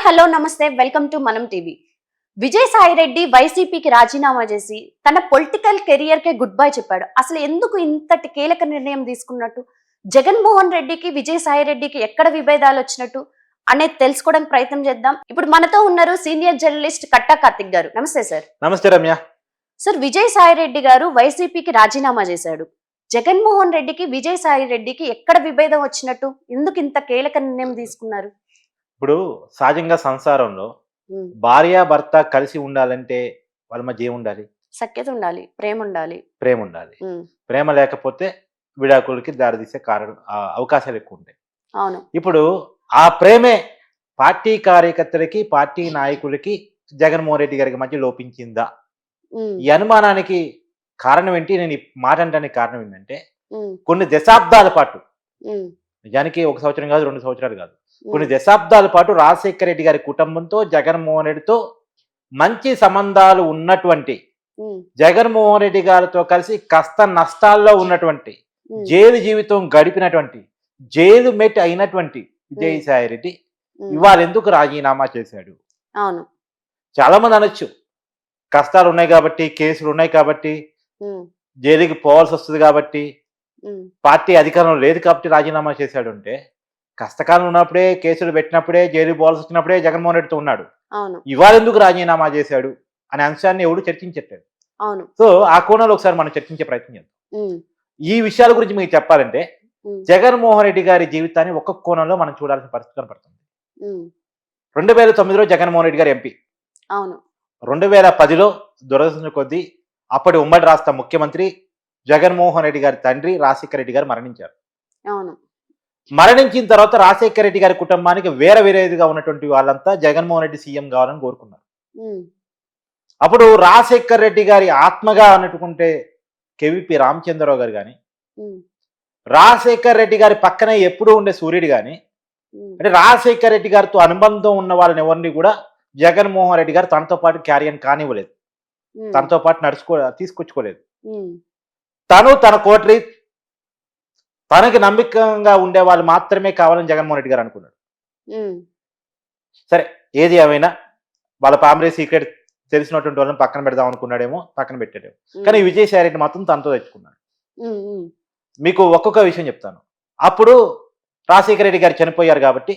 Hi hello నమస్తే welcome to మనం TV. Vijayasai Reddy వైసీపీకి రాజీనామా చేసి తన పొలిటికల్ కెరియర్ కే గుడ్ బై చెప్పాడు. అసలు ఎందుకు ఇంతటి కీలక నిర్ణయం తీసుకున్నట్టు, జగన్మోహన్ రెడ్డికి విజయసాయి రెడ్డికి ఎక్కడ విభేదాలు వచ్చినట్టు అనేది తెలుసుకోవడానికి ప్రయత్నం చేద్దాం. ఇప్పుడు మనతో ఉన్నారు సీనియర్ జర్నలిస్ట్ కట్టా కార్తిక్ గారు. నమస్తే సార్. నమస్తే రమ్య. సార్, విజయసాయి రెడ్డి గారు వైసీపీకి రాజీనామా చేశాడు. జగన్మోహన్ రెడ్డికి విజయసాయి రెడ్డికి ఎక్కడ విభేదం వచ్చినట్టు, ఎందుకు ఇంత కీలక నిర్ణయం తీసుకున్నారు? ఇప్పుడు సహజంగా సంసారంలో భార్య భర్త కలిసి ఉండాలంటే వాళ్ళ మధ్య ఏముండాలి? సఖ్యత ఉండాలి, ప్రేమ ఉండాలి. ప్రేమ ఉండాలి. ప్రేమ లేకపోతే విడాకులకి దారితీసే అవకాశాలు ఎక్కువ ఉంటాయి. అవును. ఇప్పుడు ఆ ప్రేమే పార్టీ కార్యకర్తలకి పార్టీ నాయకులకి జగన్మోహన్ రెడ్డి గారికి మధ్య లోపించిందా? ఈ అనుమానానికి కారణం ఏంటి? నేను ఈ మాట అంటానికి కారణం ఏంటంటే కొన్ని దశాబ్దాల పాటు, నిజానికి 1 సంవత్సరం కాదు, 2 సంవత్సరాలు కాదు, కొన్ని దశాబ్దాల పాటు రాజశేఖర రెడ్డి గారి కుటుంబంతో జగన్మోహన్ రెడ్డితో మంచి సంబంధాలు ఉన్నటువంటి, జగన్మోహన్ రెడ్డి గారితో కలిసి కష్ట నష్టాల్లో ఉన్నటువంటి, జైలు జీవితం గడిపినటువంటి, జైలు మెట్ అయినటువంటి విజయసాయి రెడ్డి ఇవాళ ఎందుకు రాజీనామా చేశాడు? అవును. చాలా మంది అనొచ్చు, కష్టాలు ఉన్నాయి కాబట్టి, కేసులు ఉన్నాయి కాబట్టి, జైలుకి పోవాల్సి వస్తుంది కాబట్టి, పార్టీ అధికారంలో లేదు కాబట్టి రాజీనామా చేశాడు అంటే, కష్టకాలం ఉన్నప్పుడే, కేసులు పెట్టినప్పుడే, జైలు పోవాల్సి వచ్చినప్పుడే జగన్మోహన్ రెడ్డితో ఉన్నాడు. ఇవాళ ఎందుకు రాజీనామా చేశాడు అనే అంశాన్ని ఎవరు చర్చించట్లేదు. సో ఆ కోణంలో ఒకసారి మనం చర్చించే ప్రయత్నం చేద్దాం. ఈ విషయాల గురించి మీకు చెప్పాలంటే, జగన్మోహన్ రెడ్డి గారి జీవితాన్ని ఒక్కొక్క కోణంలో మనం చూడాల్సిన పరిస్థితి కనపడుతుంది. 2009లో జగన్మోహన్ రెడ్డి గారు ఎంపీ. 2010లో దురదృష్టం కొద్దీ అప్పటి ఉమ్మడి రాష్ట్ర ముఖ్యమంత్రి జగన్మోహన్ రెడ్డి గారి తండ్రి రాజశేఖర రెడ్డి గారు మరణించారు. మరణించిన తర్వాత రాజశేఖర రెడ్డి గారి కుటుంబానికి వేరేదిగా ఉన్నటువంటి వాళ్ళంతా జగన్మోహన్ రెడ్డి సీఎం కావాలని కోరుకున్నారు. అప్పుడు రాజశేఖర రెడ్డి గారి ఆత్మగా అన్నట్టుకుంటే కేవీపీ రామచంద్రరావు గారు కానీ, రాజశేఖర రెడ్డి గారి పక్కనే ఎప్పుడూ ఉండే సూర్యుడు కానీ, అంటే రాజశేఖర రెడ్డి గారితో అనుబంధం ఉన్న వాళ్ళని ఎవరిని కూడా జగన్మోహన్ రెడ్డి గారు తనతో పాటు క్యారియన్ కానివ్వలేదు, తనతో పాటు తీసుకొచ్చుకోలేదు. తన కోటరీ, తనకి నమ్మకంగా ఉండే వాళ్ళు మాత్రమే కావాలని జగన్మోహన్ రెడ్డి గారు అనుకున్నాడు. సరే, ఏది ఏమైనా వాళ్ళ ఫ్యామిలీ సీక్రెట్ తెలిసినటువంటి వాళ్ళని పక్కన పెడదాం అనుకున్నాడేమో, పక్కన పెట్టాడేమో. కానీ విజయసాయి రెడ్డి మాత్రం తనతో తెచ్చుకున్నాడు. మీకు ఒక్కొక్క విషయం చెప్తాను. అప్పుడు రాజశేఖర రెడ్డి గారు చనిపోయారు కాబట్టి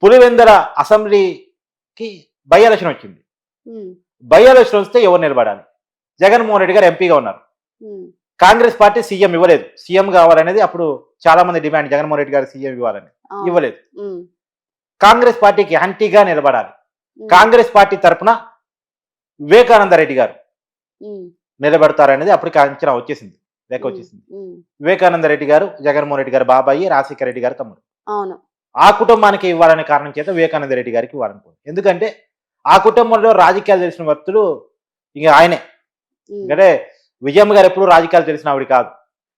పులివెందుల అసెంబ్లీకి బై ఎలక్షన్ వచ్చింది. బై ఎలక్షన్ వస్తే ఎవరు నిలబడాలి? జగన్మోహన్ రెడ్డి గారు ఎంపీగా ఉన్నారు. కాంగ్రెస్ పార్టీ సీఎం ఇవ్వలేదు. సీఎం కావాలనేది అప్పుడు చాలా మంది డిమాండ్, జగన్మోహన్ రెడ్డి గారు సీఎం ఇవ్వాలని. ఇవ్వలేదు. కాంగ్రెస్ పార్టీకి యాంటీగా నిలబడాలి. కాంగ్రెస్ పార్టీ తరఫున వివేకానంద రెడ్డి గారు నిలబెడతారనేది అప్పటికి అంచనా వచ్చేసింది, లెక్క వచ్చేసింది. వివేకానంద రెడ్డి గారు జగన్మోహన్ రెడ్డి గారు బాబాయి, రాజశేఖర రెడ్డి గారు తమ్ముడు. ఆ కుటుంబానికి ఇవ్వాలనే కారణం చేత వివేకానంద రెడ్డి గారికి ఇవ్వాలనుకోండి. ఎందుకంటే ఆ కుటుంబంలో రాజకీయాలు తెలిసిన వ్యక్తులు ఇక ఆయనే. ఎందుకంటే విజయమ్మ గారు ఎప్పుడు రాజకీయాలు తెలిసిన ఆవిడ కాదు.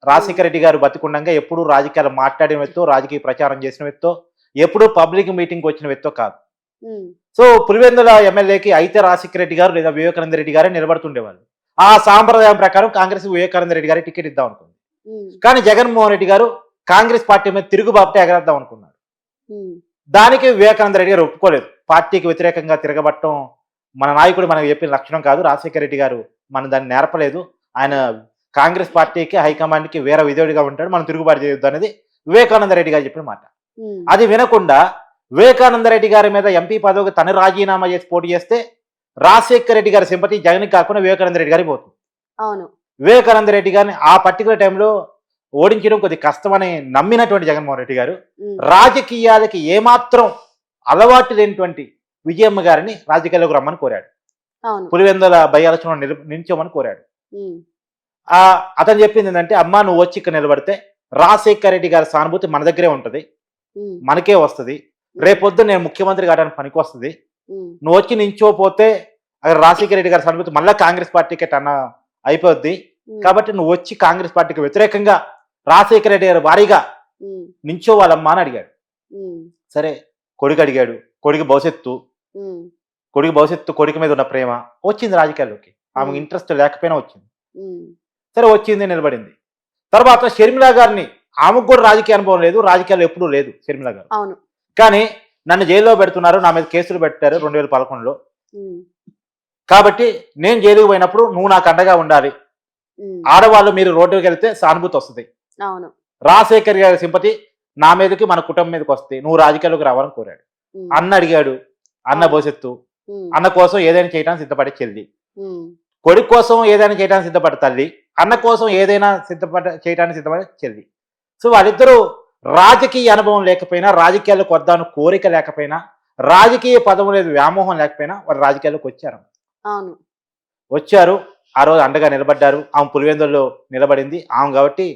రాజశేఖర రెడ్డి గారు బతికుండగా ఎప్పుడు రాజకీయాలు మాట్లాడిన వ్యక్తో, రాజకీయ ప్రచారం చేసిన వ్యక్తో, ఎప్పుడు పబ్లిక్ మీటింగ్ వచ్చిన వ్యక్తో కాదు. సో పులివెందుల ఎమ్మెల్యేకి అయితే రాజశేఖర రెడ్డి గారు లేదా వివేకానంద రెడ్డి గారే నిలబడుతుండేవాళ్ళు. ఆ సాంప్రదాయం ప్రకారం కాంగ్రెస్ వివేకానంద రెడ్డి గారి టికెట్ ఇద్దాం అనుకుంది. కానీ జగన్మోహన్ రెడ్డి గారు కాంగ్రెస్ పార్టీ మీద తిరుగుబాటుటే ఎగరేద్దాం అనుకున్నారు. దానికి వివేకానంద రెడ్డి గారు ఒప్పుకోలేదు. పార్టీకి వ్యతిరేకంగా తిరగబట్టడం మన నాయకుడు మనకు చెప్పిన లక్షణం కాదు. రాజశేఖర రెడ్డి గారు మనం దాన్ని నేర్పలేదు. ఆయన కాంగ్రెస్ పార్టీకి హైకమాండ్కి వేరే విధేయుడిగా ఉంటాడు, మనం తిరుగుబాటు చేయొద్దు అనేది వివేకానంద రెడ్డి గారు చెప్పిన మాట. అది వినకుండా వివేకానంద రెడ్డి గారి మీద ఎంపీ పదవికి తను రాజీనామా చేసి పోటీ చేస్తే రాజశేఖర రెడ్డి గారి సింపతి జగన్కి కాకుండా వివేకానంద రెడ్డి గారికి పోతుంది. వివేకానంద రెడ్డి గారిని ఆ పర్టికులర్ టైంలో ఓడించడం కొద్ది కష్టమని నమ్మినటువంటి జగన్మోహన్ రెడ్డి గారు రాజకీయాలకి ఏమాత్రం అలవాటు లేనటువంటి విజయమ్మ గారిని రాజకీయాల్లోకి రమ్మని కోరాడు. పులివెందుల బై ఎలక్షన్ నిల్చోమని కోరాడు. అతను చెప్పింది ఏంటంటే, అమ్మా నువ్వు వచ్చి ఇక్కడ నిలబడితే రాజశేఖర రెడ్డి గారి సానుభూతి మన దగ్గరే ఉంటుంది, మనకే వస్తుంది, రేపొద్దు నేను ముఖ్యమంత్రి కావడానికి పనికి వస్తుంది. నువ్వు వచ్చి నించోపోతే అక్కడ రాజశేఖర రెడ్డి గారి సానుభూతి మళ్ళీ కాంగ్రెస్ పార్టీకి టన్న అయిపోద్ది. కాబట్టి నువ్వు వచ్చి కాంగ్రెస్ పార్టీకి వ్యతిరేకంగా రాజశేఖర రెడ్డి గారు భారీగా నించోవాలమ్మా అని అడిగాడు. సరే, కొడుకు అడిగాడు. కొడుకు భవిష్యత్తు, కొడుకు మీద ఉన్న ప్రేమ వచ్చింది రాజకీయాల్లోకి. ఆమెకు ఇంట్రెస్ట్ లేకపోయినా వచ్చింది. సరే, వచ్చింది, నిలబడింది. తర్వాత షర్మిల గారిని, ఆమెకు కూడా రాజకీయ అనుభవం లేదు, రాజకీయాలు ఎప్పుడూ లేదు షర్మిల గారు. కానీ నన్ను జైల్లో పెడుతున్నారు, నా మీద కేసులు పెట్టారు 2011లో. ఉమ్, కాబట్టి నేను జైలుకు పోయినప్పుడు నువ్వు నాకు అండగా ఉండాలి. ఉమ్, ఆడవాళ్ళు మీరు రోడ్డుకి వెళ్తే సానుభూతి వస్తుంది. అవును. రాజశేఖర్ గారి సింపతి నా మీదకి మన కుటుంబం మీదకి వస్తే నువ్వు రాజకీయాల్లోకి రావాలని కోరాడు. ఉమ్, అన్న అడిగాడు, అన్న భవిష్యత్తు, ఉమ్, అన్న కోసం ఏదైనా చేయడానికి సిద్ధపడే చెల్లి, ఉమ్, కొడుకు కోసం ఏదైనా చేయడానికి సిద్ధపడే తల్లి, అన్న కోసం ఏదైనా చేయడానికి సిద్ధపడే చెల్లి. సో వాళ్ళిద్దరూ రాజకీయ అనుభవం లేకపోయినా, రాజకీయాల్లోకి వద్దాను కోరిక లేకపోయినా, రాజకీయ పదం లేదు వ్యామోహం లేకపోయినా వాళ్ళు రాజకీయాల్లోకి వచ్చారు. అవును. వచ్చారు, ఆ రోజు అండగా నిలబడ్డారు. ఆమె పులివెందుల్లో నిలబడింది ఆమె కాబట్టి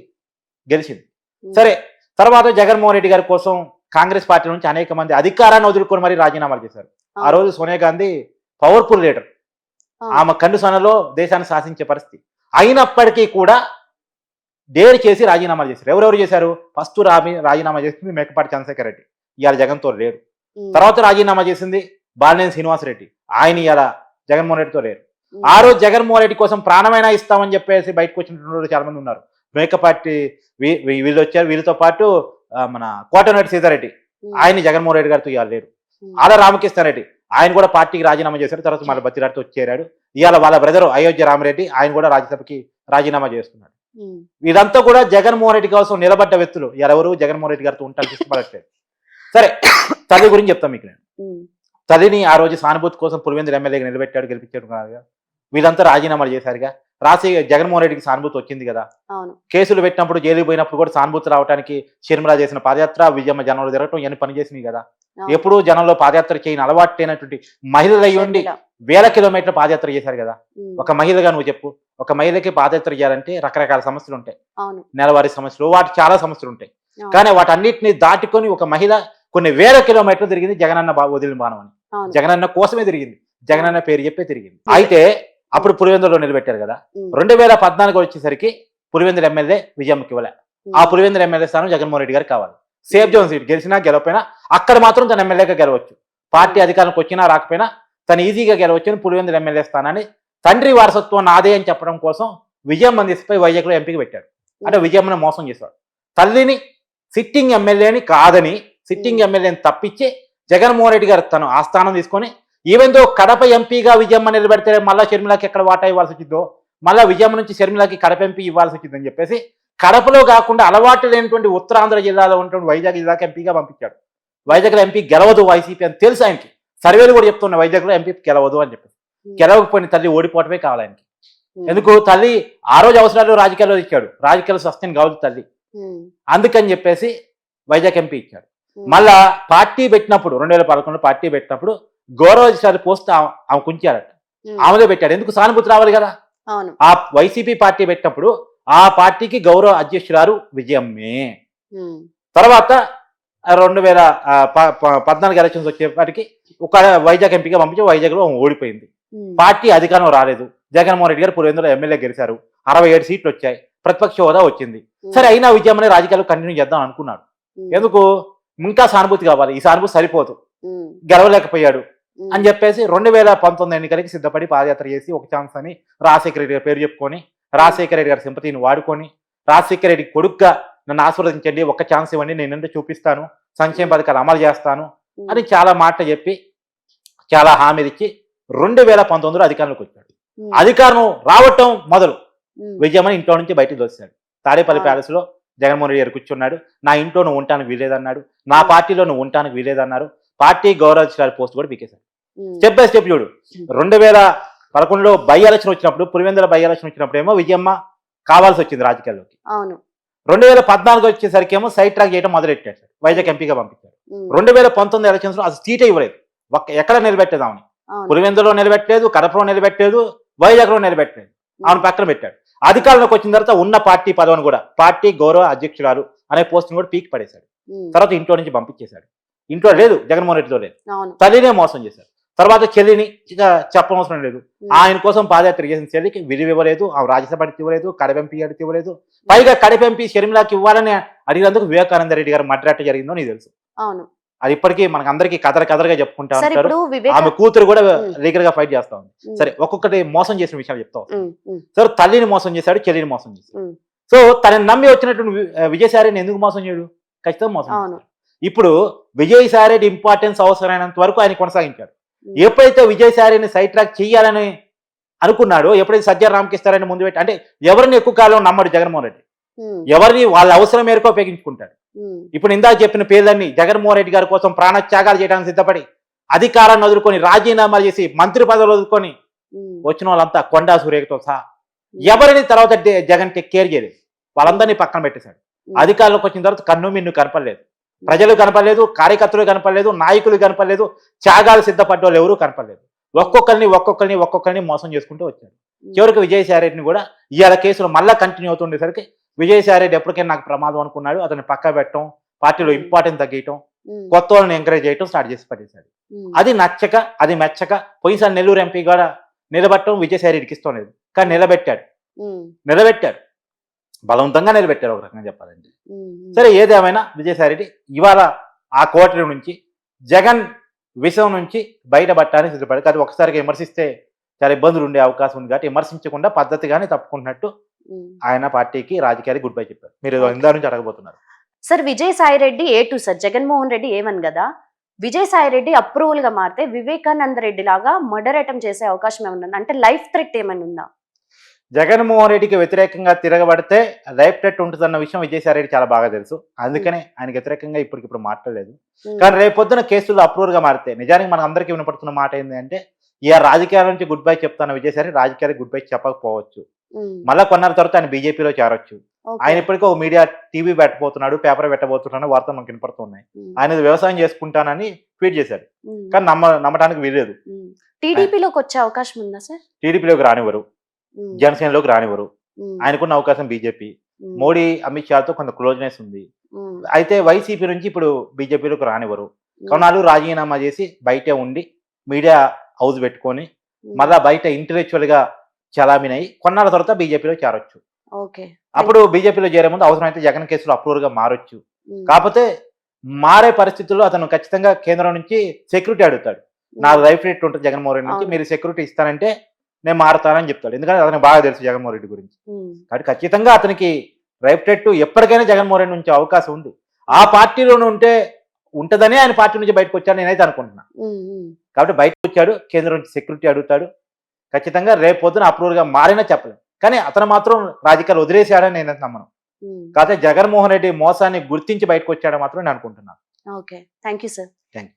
గెలిచింది. ఉమ్, సరే, తర్వాత జగన్మోహన్ రెడ్డి గారి కోసం కాంగ్రెస్ పార్టీ నుంచి అనేక మంది అధికారాన్ని వదులుకొని మరీ రాజీనామాలు చేశారు. ఆ రోజు సోనియా గాంధీ పవర్ఫుల్ లీడర్, ఆమె కన్ను సొనలో దేశాన్ని శాసించే పరిస్థితి. అయినప్పటికీ కూడా డేర్ చేసి రాజీనామాలు చేశారు. ఎవరెవరు చేశారు? ఫస్ట్ రాజీనామా చేసింది మేకపాటి చంద్రశేఖర్ రెడ్డి, ఇవాళ జగన్తో లేడు. ఉమ్, తర్వాత రాజీనామా చేసింది బాలినేని శ్రీనివాసరెడ్డి, ఆయన ఇవాళ జగన్మోహన్ రెడ్డితో లేరు. ఉమ్, ఆ రోజు జగన్మోహన్ రెడ్డి కోసం ప్రాణమైనా ఇస్తామని చెప్పేసి బయటకు వచ్చినటువంటి చాలా మంది ఉన్నారు. మేకపాటి వీళ్ళు వచ్చారు, వీళ్ళతో పాటు మన కోటమిరెడ్డి సీతారెడ్డి, ఉమ్, ఆయన జగన్మోహన్ రెడ్డి గారితో ఇవాళ లేరు. ఉమ్, ఆల రామకృష్ణారెడ్డి ఆయన కూడా పార్టీకి రాజీనామా చేశారు, తర్వాత మళ్ళీ బతిరాడితో వచ్చేరాడు. ఇవాళ వాళ్ళ బ్రదర్ అయోధ్య రామరెడ్డి ఆయన కూడా రాజ్యసభకి రాజీనామా చేస్తున్నాడు. ఉమ్, వీళ్ళంతా కూడా జగన్మోహన్ రెడ్డి కోసం నిలబడ్డ వ్యక్తులు. ఎవరు జగన్మోహన్ రెడ్డి గారితో ఉంటానికి ఇష్టపడట్లేదు. సరే, తల్లి గురించి చెప్తాం మీకు నేను. ఉమ్, తల్లిని ఆ రోజు సానుభూతి కోసం పులివెందుల ఎమ్మెల్యేగా నిలబెట్టాడు, గెలిపించాడు కాదుగా. వీళ్ళంతా రాజీనామాలు చేశారుగా. జగన్మోహన్ రెడ్డికి సానుభూతి వచ్చింది కదా. అవును. కేసులు పెట్టినప్పుడు జైలుకి పోయినప్పుడు కూడా సానుభూతి రావడానికి షర్మిల చేసిన పాదయాత్ర, విజయమ్మ జనంలో తిరగటం ఇవన్నీ పనిచేసినాయి కదా. అవును. ఎప్పుడు జనంలో పాదయాత్ర చేయని అలవాటు అయినటువంటి మహిళలు అయ్యి ఉండి షర్మిల. వేల కిలోమీటర్ల పాదయాత్ర చేశారు కదా. ఉమ్, ఒక మహిళగా నువ్వు చెప్పు, ఒక మహిళకి పాదయాత్ర చేయాలంటే రకరకాల సమస్యలు ఉంటాయి, అవును. నెలవారీ సమస్యలు, వాటి చాలా సమస్యలు ఉంటాయి. అవును. కానీ వాటన్నిటిని దాటుకొని ఒక మహిళ కొన్ని వేల కిలోమీటర్లు తిరిగింది జగనన్న వదిలిన బాణం అని. అవును. జగనన్న కోసమే తిరిగింది, జగనన్న పేరు చెప్పే తిరిగింది. అయితే అప్పుడు పులివెందులో నిలబెట్టారు కదా. ఉమ్, 2014 వచ్చేసరికి పులివెందుల ఎమ్మెల్యే విజయమ్మకి ఇవ్వలే. ఆ పులివెందుల ఎమ్మెల్యే స్థానం జగన్మోహన్ రెడ్డి గారికి కావాలి. సేఫ్ జోన్ సీట్, గెలిచినా గెలవపోయినా అక్కడ మాత్రం తన ఎమ్మెల్యేగా గెలవచ్చు. పార్టీ అధికారంకి వచ్చినా రాకపోయినా తను ఈజీగా గెలవచ్చు. పులివెందుల ఎమ్మెల్యే స్థానాన్ని తండ్రి వారసత్వం నాదే అని చెప్పడం కోసం విజయమ్మ తీసుకుపోయి వైజాగ్లో ఎంపీకి పెట్టాడు. అంటే విజయమ్మని మోసం చేశాడు. తల్లిని సిట్టింగ్ ఎమ్మెల్యేని కాదని, సిట్టింగ్ ఎమ్మెల్యేని తప్పించి జగన్మోహన్ రెడ్డి గారు తను ఆ స్థానం తీసుకొని, ఈవెందో కడప ఎంపీగా విజయమ్మ నిలబెడితే మళ్ళా షర్మిలకి ఎక్కడ వాటా ఇవ్వాల్సి వచ్చిందో, మళ్ళా విజయమ్మ నుంచి షర్మిలకి కడప ఎంపీ ఇవ్వాల్సి వచ్చిందని చెప్పేసి కడపలో కాకుండా అలవాటు లేనటువంటి ఉత్తరాంధ్ర జిల్లాలో ఉన్నటువంటి వైజాగ్ జిల్లాకి ఎంపీగా పంపించాడు. వైజాగ్లో ఎంపీ గెలవదు వైసీపీ అని తెలుసు ఆయనకి. సర్వేలు కూడా చెప్తున్నా వైజాగ్లో ఎంపీ గెలవదు అని చెప్పేసి. గెలవకపోయిన తల్లి ఓడిపోవటమే కావాలి ఆయనకి. ఎందుకు? తల్లి ఆ రోజు అవసరాలు రాజకీయాల్లో ఇచ్చాడు, రాజకీయాలు సస్టైన్ కావద్దు తల్లి, అందుకని చెప్పేసి వైజాగ్ ఎంపీ ఇచ్చాడు. మళ్ళా పార్టీ పెట్టినప్పుడు 2011 పార్టీ పెట్టినప్పుడు గౌరవ పోస్ట్ ఆమె కుంచారట, ఆమెలో పెట్టాడు. ఎందుకు? సానుభూతి రావాలి కదా. అవును. ఆ వైసీపీ పార్టీ పెట్టినప్పుడు ఆ పార్టీకి గౌరవ అధ్యక్షురాలు విజయమ్మే. తర్వాత 2014 ఎలక్షన్స్ వచ్చేప్పటికి ఒక వైజాగ్ ఎంపీగా పంపించి వైజాగ్లో ఓడిపోయింది. పార్టీ అధికారం రాలేదు. జగన్మోహన్ రెడ్డి గారు పులివెందులో ఎమ్మెల్యే గెలిచారు, 67 సీట్లు వచ్చాయి, ప్రతిపక్ష హోదా వచ్చింది. సరే, అయినా విజయమ్మని రాజకీయాలు కంటిన్యూ చేద్దాం అనుకున్నాడు. ఎందుకు? ఇంకా సానుభూతి కావాలి, ఈ సానుభూతి సరిపోదు, గెలవలేకపోయాడు అని చెప్పేసి 2019 ఎన్నికలకి సిద్ధపడి పాదయాత్ర చేసి ఒక ఛాన్స్ అని రాజశేఖర రెడ్డి గారి పేరు చెప్పుకొని, రాజశేఖర రెడ్డి గారి సింపతిని వాడుకొని, రాజశేఖర రెడ్డి కొడుకుగా నన్ను ఆశీర్వదించండి, ఒక్క ఛాన్స్ ఇవ్వండి, నేను చూపిస్తాను, సంక్షేమ పథకాలు అమలు చేస్తాను అని చాలా మాట చెప్పి చాలా హామీలు ఇచ్చి 2019లో అధికారంలోకి వచ్చాడు. అధికారం రావటం మొదలు విజయమ్మని ఇంట్లో నుంచి బయటకు దోశాడు. తాడేపల్లి ప్యాలెస్ లో జగన్మోహన్ రెడ్డి గారు కూర్చున్నాడు. నా ఇంట్లో నువ్వు ఉండటానికి వీలేదన్నాడు, నా పార్టీలో నువ్వు ఉండటానికి వీలేదన్నారు. పార్టీ గౌరవ పోస్ట్ కూడా పీకేశాడు. స్టెప్ బై స్టెప్ చూడు. 2011లో బై ఎలక్షన్ వచ్చినప్పుడు, పులివెందుల బై ఎలక్షన్ వచ్చినప్పుడు ఏమో విజయమ్మ కావాల్సి వచ్చింది రాజకీయాల్లోకి. 2014 వచ్చేసరికి ఏమో సైడ్ ట్రాక్ చేయడం మొదలెట్టాడు, వైజాగ్ ఎంపీగా పంపించాడు. 2019 ఎలక్షన్స్ లో అసలు సీటే ఇవ్వలేదు, ఎక్కడ నిలబెట్టేది ఆమెని. పులివెందులో నిలబెట్టలేదు, కడపలో నిలబెట్టలేదు, వైజాగ్ లో నిలబెట్టలేదు, ఆమెను పక్కన పెట్టాడు. అధికారంలోకి వచ్చిన తర్వాత ఉన్న పార్టీ పదవిని కూడా, పార్టీ గౌరవ అధ్యక్షురాలు అనే పోస్ట్ని కూడా పీక్ పడేశాడు. తర్వాత ఇంట్లో నుంచి పంపించేశాడు. ఇంట్లో లేదు, జగన్మోహన్ రెడ్డితో లేదు, తల్లినే మోసం చేశాడు. తర్వాత చెల్లిని ఇక చెప్పనవసరం లేదు, ఆయన కోసం పాదయాత్ర చేసిన చెల్లికి విలువ ఇవ్వలేదు, ఆ రాజ్యసభ అడిగి ఇవ్వలేదు, కడపెంపీ అడిగి ఇవ్వలేదు. పైగా కడపెంపీ షర్మిలాకి ఇవ్వాలని అడిగినందుకు వివేకానంద రెడ్డి గారు మడ్రాట జరిగిందో నీకు తెలుసు. అది ఇప్పటికీ మనకు అందరికీ కదరగా చెప్పుకుంటా ఉంటారు. ఆమె కూతురు కూడా లీగల్ గా ఫైట్ చేస్తా ఉంది. సరే, ఒక్కొక్కటి మోసం చేసిన విషయాలు చెప్తాం. సరే, తల్లిని మోసం చేశాడు, చెల్లిని మోసం చేశాడు. సో తనని నమ్మి వచ్చినటువంటి విజయసాయిని ఎందుకు మోసం చేయడు? ఖచ్చితంగా మోసం చేస్తాడు. ఇప్పుడు విజయసాయి రెడ్డి ఇంపార్టెన్స్ అవసరమైనంత వరకు ఆయన కొనసాగించాడు. ఎప్పుడైతే విజయసాయి రెడ్డిని సైడ్ ట్రాక్ చేయాలని అనుకున్నాడో, ఎప్పుడైతే సజ్జల రామకృష్ణారెడ్డి ముందు పెట్టి, అంటే ఎవరిని ఎక్కువ కాలం నమ్మడు జగన్మోహన్ రెడ్డి, ఎవరిని వాళ్ళ అవసరం మేరకు ఉపయోగించుకుంటాడు. ఇప్పుడు ఇందాక చెప్పిన పేర్లన్నీ జగన్మోహన్ రెడ్డి గారి కోసం ప్రాణత్యాగాలు చేయడానికి సిద్ధపడి, అధికారాన్ని వదులుకొని రాజీనామాలు చేసి మంత్రి పదవులు వదులుకొని వచ్చిన వాళ్ళంతా కొండా సురేఖతో సహా ఎవరిని తర్వాత జగన్ కేర్ చేయలేదు. వాళ్ళందరినీ పక్కన పెట్టేశాడు. అధికారంలోకి వచ్చిన తర్వాత కన్ను మిన్ను కనపడలేదు, ప్రజలు కనపడలేదు, కార్యకర్తలు కనపడలేదు, నాయకులు కనపడలేదు, త్యాగాలు సిద్ధపడ్డ వాళ్ళు ఎవరూ కనపడలేదు. ఒక్కొక్కరిని మోసం చేసుకుంటూ వచ్చాడు. చివరికి విజయసాయి రెడ్డిని కూడా ఇవాళ కేసులు మళ్ళీ కంటిన్యూ అవుతుండేసరికి విజయసాయి రెడ్డి ఎప్పటికైనా నాకు ప్రమాదం అనుకున్నాడు, అతన్ని పక్క పెట్టడం, పార్టీలో ఇంపార్టెన్స్ తగ్గేయటం, కొత్త వాళ్ళని ఎంకరేజ్ చేయటం స్టార్ట్ చేసి పట్టేశాడు. అది నచ్చక, అది మెచ్చక పోయినసారి నెల్లూరు ఎంపీ కూడా నిలబెట్టడం విజయసాయి రెడ్డికి ఇష్టం లేదు, కానీ నిలబెట్టాడు, బలవంతంగా నిలబెట్టారు ఒక రకంగా చెప్పాలంటే. సరే, ఏదేమైనా విజయసాయి రెడ్డి ఇవాళ ఆ కోటరీ నుంచి జగన్ విషయం నుంచి బయటపడటానికి సిద్ధపడి, అది ఒకసారిగా విమర్శిస్తే చాలా ఇబ్బందులు ఉండే అవకాశం ఉంది కాబట్టి విమర్శించకుండా పద్ధతిగానే తప్పుకుంటున్నట్టు ఆయన పార్టీకి రాజకీయానికి గుడ్ బై చెప్పారు. మీరు ఇందా నుంచి అడగబోతున్నారు. Sir, Vijayasai Reddy A2 sir, Jaganmohan Reddy A1 కదా. విజయసాయి రెడ్డి అప్రూవల్ గా మారితే వివేకానంద రెడ్డి లాగా మర్డర్ అటెంప్ట్ చేసే అవకాశం ఏమన్నా ఉందా? అంటే లైఫ్ థ్రెట్ ఏమైనా ఉందా? జగన్మోహన్ రెడ్డికి వ్యతిరేకంగా తిరగబడితే లైఫ్ థ్రెట్ ఉంటుందన్న విషయం విజయసాయి రెడ్డి చాలా బాగా తెలుసు. అందుకనే ఆయనకి వ్యతిరేకంగా ఇప్పటికిప్పుడు మాట్లాడలేదు. కానీ రేపొద్దున కేసులు అప్రూవల్ గా మారితే, నిజానికి మన అందరికీ వినపడుతున్న మాట ఏంటి అంటే, ఈ రాజకీయాల నుంచి గుడ్ బై చెప్తాను విజయసాయి రెడ్డి, రాజకీయాలకు గుడ్ బై చెప్పకపోవచ్చు. మళ్ళా కొన్నాళ్ళ తర్వాత ఆయన బీజేపీలో చేరొచ్చు. ఆయన ఇప్పటికీ ఒక మీడియా టీవీ పెట్టబోతున్నాడు, పేపర్ పెట్టబోతున్నాడు, వార్తలు మనకు వినపడుతున్నాయి. ఆయన వ్యవసాయం చేసుకుంటానని ట్వీట్ చేశాడు, కానీ నమ్మటానికి వీలేదు. టీడీపీలోకి వచ్చే అవకాశం ఉందా సార్? టీడీపీలోకి రానివ్వరు, జనసేనలోకి రానివ్వరు. ఆయనకున్న అవకాశం బీజేపీ, మోడీ అమిత్ షాతో కొంత క్లోజ్నెస్ ఉంది. అయితే వైసీపీ నుంచి ఇప్పుడు బీజేపీలోకి రానివ్వరు. కొన్నాళ్ళు రాజీనామా చేసి బయటే ఉండి మీడియా హౌస్ పెట్టుకొని మళ్ళా బయట ఇంటలెక్చువల్ గా చలామణి కొన్నాళ్ళ తర్వాత బీజేపీలో చేరొచ్చు. అప్పుడు బీజేపీలో చేరే ముందు అవసరమైతే జగన్ కేసులో అప్రూవల్ గా మారొచ్చు. కాకపోతే మారే పరిస్థితుల్లో అతను ఖచ్చితంగా కేంద్రం నుంచి సెక్యూరిటీ అడుగుతాడు. నా లైఫ్ రేట్ ఉంటుంది జగన్మోహన్ రెడ్డి నుంచి, మీరు సెక్యూరిటీ ఇస్తానంటే నేను మారుతానని చెప్తాడు. ఎందుకంటే అతనికి బాగా తెలుసు జగన్మోహన్ రెడ్డి గురించి. కాబట్టి ఖచ్చితంగా అతనికి రైట్ రేట్ ఎప్పటికైనా జగన్మోహన్ రెడ్డి నుంచి అవకాశం ఉంది. ఆ పార్టీలోనే ఉంటదని ఆయన పార్టీ నుంచి బయటకు వచ్చాడు నేనైతే అనుకుంటున్నా. కాబట్టి బయటకు వచ్చాడు, కేంద్రం నుంచి సెక్యూరిటీ అడుగుతాడు. ఖచ్చితంగా రేపు పొద్దున అప్రూవల్ గా మారినా చెప్పలేం, కానీ అతను మాత్రం రాజకీయాలు వదిలేసాడని నేనైతే నమ్మను. కాకపోతే జగన్మోహన్ రెడ్డి మోసాన్ని గుర్తించి బయటకు వచ్చాడని మాత్రం నేను అనుకుంటున్నాను. Okay, thank you sir. Thank you.